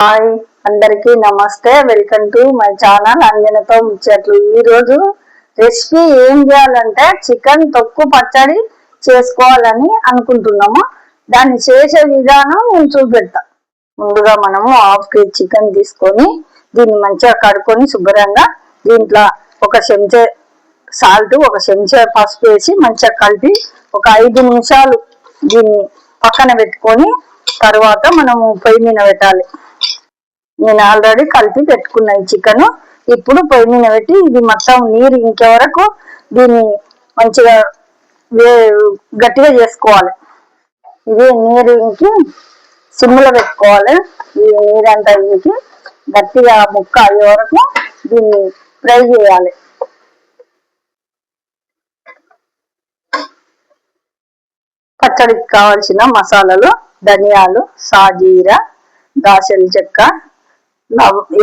Hi అందరికీ నమస్తే. Welcome to my channel అంజనతో ముచ్చట్లు. ఈరోజు రెసిపీ ఏం చేయాలంటే చికెన్ తొక్కు పచ్చడి చేసుకోవాలని అనుకుంటున్నాము. దాన్ని చేసే విధానం నేను చూపెడతా. ముందుగా మనము హాఫ్ కేజీ చికెన్ తీసుకొని దీన్ని మంచిగా కడుక్కొని శుభ్రంగా దీంట్లో ఒక చెంచా సాల్ట్, ఒక చెంచా పసుపు వేసి మంచిగా కలిపి ఒక 5 నిమిషాలు దీన్ని పక్కన పెట్టుకొని తర్వాత మనము పొయ్యి మీద పెట్టాలి. నేను ఆల్రెడీ కలిపి పెట్టుకున్నా ఈ చికెన్. ఇప్పుడు పొయ్యి మీద పెట్టి ఇది మొత్తం నీరు ఇంకే వరకు దీన్ని మంచిగా గట్టిగా చేసుకోవాలి. ఇది నీరు ఇంకి సిమ్లో పెట్టుకోవాలి. ఈ నీరంతా ఇంకి గట్టిగా ముక్క అయ్యే వరకు దీన్ని ఫ్రై చేయాలి. పచ్చడికి కావాల్సిన మసాలాలు ధనియాలు, సాజీర, దాల్చిన చెక్క,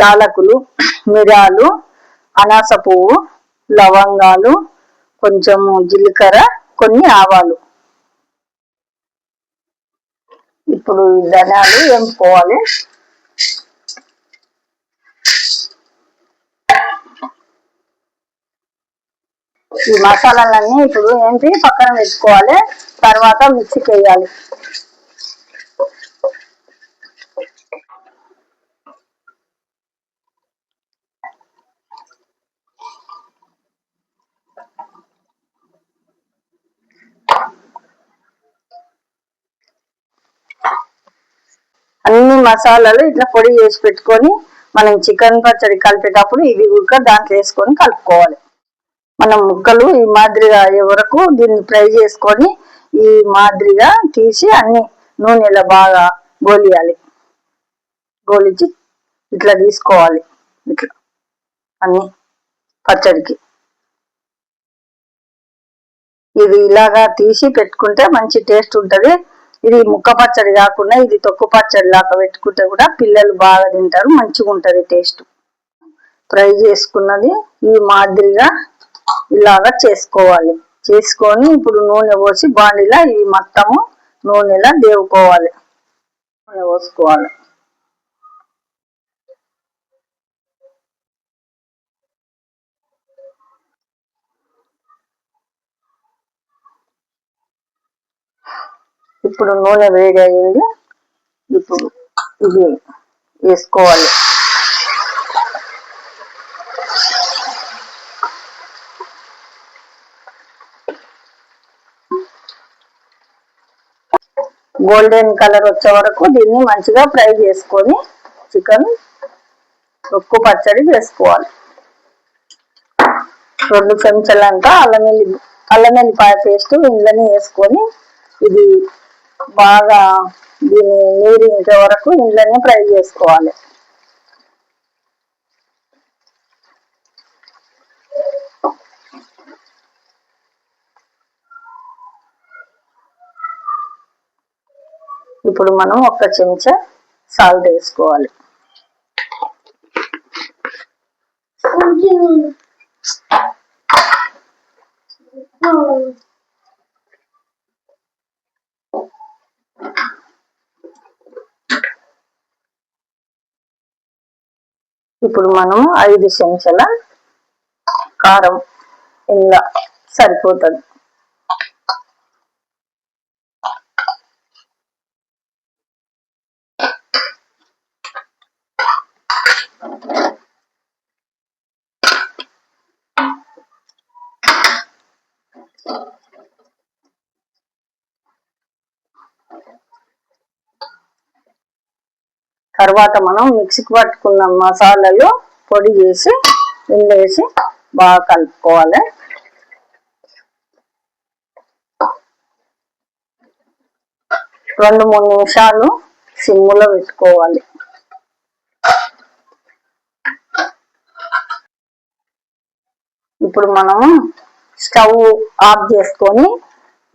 యాలకులు, మిరియాలు, అనాస పువ్వు, లవంగాలు, కొంచెము జీలకర్ర, కొన్ని ఆవాలు. ఇప్పుడు ఈ ధనియాలు వేపుకోవాలి. ఈ మసాలాలన్నీ ఇప్పుడు ఏంటి పక్కన పెట్టుకోవాలి. తర్వాత మిక్సీకి వేయాలి. అన్ని మసాలాలు ఇట్లా పొడి చేసి పెట్టుకొని మనం చికెన్ పచ్చడి కలిపేటప్పుడు ఇవి కూడా దాంట్లో వేసుకొని కలుపుకోవాలి. మనం ముక్కలు ఈ మాదిరిగా అయ్యే వరకు దీన్ని ఫ్రై చేసుకొని ఈ మాదిరిగా తీసి అన్ని నూనెలో బాగా గోలియాలి. గోలించి ఇట్లా తీసుకోవాలి. ఇట్లా అన్ని పచ్చడికి ఇది ఇలాగా తీసి పెట్టుకుంటే మంచి టేస్ట్ ఉంటుంది. ఇది ముక్క పచ్చడి కాకుండా ఇది తొక్కు పచ్చడి లాగా పెట్టుకుంటే కూడా పిల్లలు బాగా తింటారు. మంచిగా ఉంటుంది టేస్ట్. ఫ్రై చేసుకున్నది ఈ మాదిరిగా ఇలాగా చేసుకోవాలి. చేసుకొని ఇప్పుడు నూనె పోసి బాండిలా ఇవి మొత్తము నూనెలా దేవుకోవాలి. నూనె పోసుకోవాలి. ఇప్పుడు నూనె వేడి అయింది. ఇప్పుడు ఇది వేసుకోవాలి. గోల్డెన్ కలర్ వచ్చే వరకు దీన్ని మంచిగా ఫ్రై చేసుకొని చికెన్ తొక్కు పచ్చడి చేసుకోవాలి. 2 చెంచాలంతా అల్లం వెల్లిపాయ పేస్ట్ ఇంట్లోనే వేసుకొని ఇది బాగా దీన్ని నీరు ఇంకే వరకు ఇంట్లోనే ఫ్రై చేసుకోవాలి. ఇప్పుడు మనం 1 చెంచా సాల్ట్ వేసుకోవాలి. ఇప్పుడు మనం 5 చెంచాల కారం ఇలా సరిపోతుంది. తర్వాత మనం మిక్సీకి పట్టుకున్న మసాలాలు పొడి చేసి ఇందులో వేసి బాగా కలుపుకోవాలి. రెండు 3 నిమిషాలు సిమ్లో పెట్టుకోవాలి. ఇప్పుడు మనం స్టవ్ ఆఫ్ చేసుకొని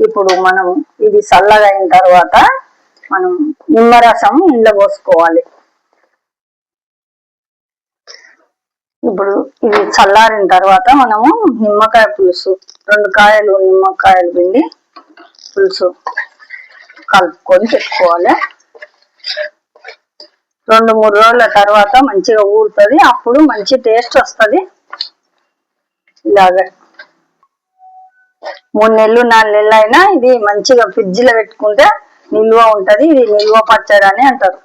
ఇప్పుడు మనం ఇది చల్లగా అయిన తర్వాత మనం నిమ్మరసం ఇందులో పోసుకోవాలి. ఇప్పుడు ఇది చల్లారిన తర్వాత మనము నిమ్మకాయ పులుసు 2 కాయలు నిమ్మకాయలు పిండి పులుసు కలుపుకొని పెట్టుకోవాలి. 2-3 రోజుల తర్వాత మంచిగా ఊరుతుంది. అప్పుడు మంచి టేస్ట్ వస్తుంది. ఇలాగే 3 నెలలు 4 నెలలు అయినా ఇది మంచిగా ఫ్రిడ్జ్ లో పెట్టుకుంటే నిల్వ ఉంటది. ఇది నిల్వ పచ్చడి అని అంటారు.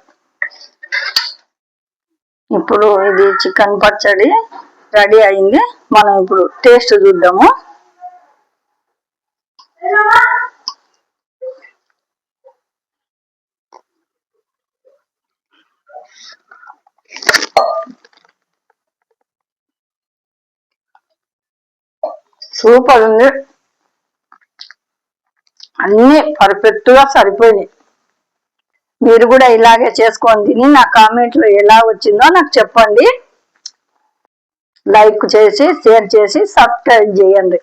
ఇప్పుడు ఇది చికెన్ పచ్చడి రెడీ అయింది. మనం ఇప్పుడు టేస్ట్ చూద్దాము. సూపర్ ఉంది. అన్ని పర్ఫెక్ట్ గా సరిపోయినాయి. మీరు కూడా ఇలాగే చేసుకొని తిని నా కామెంట్ లో ఎలా వచ్చిందో నాకు చెప్పండి. లైక్ చేసి షేర్ చేసి సబ్స్క్రైబ్ చేయండి.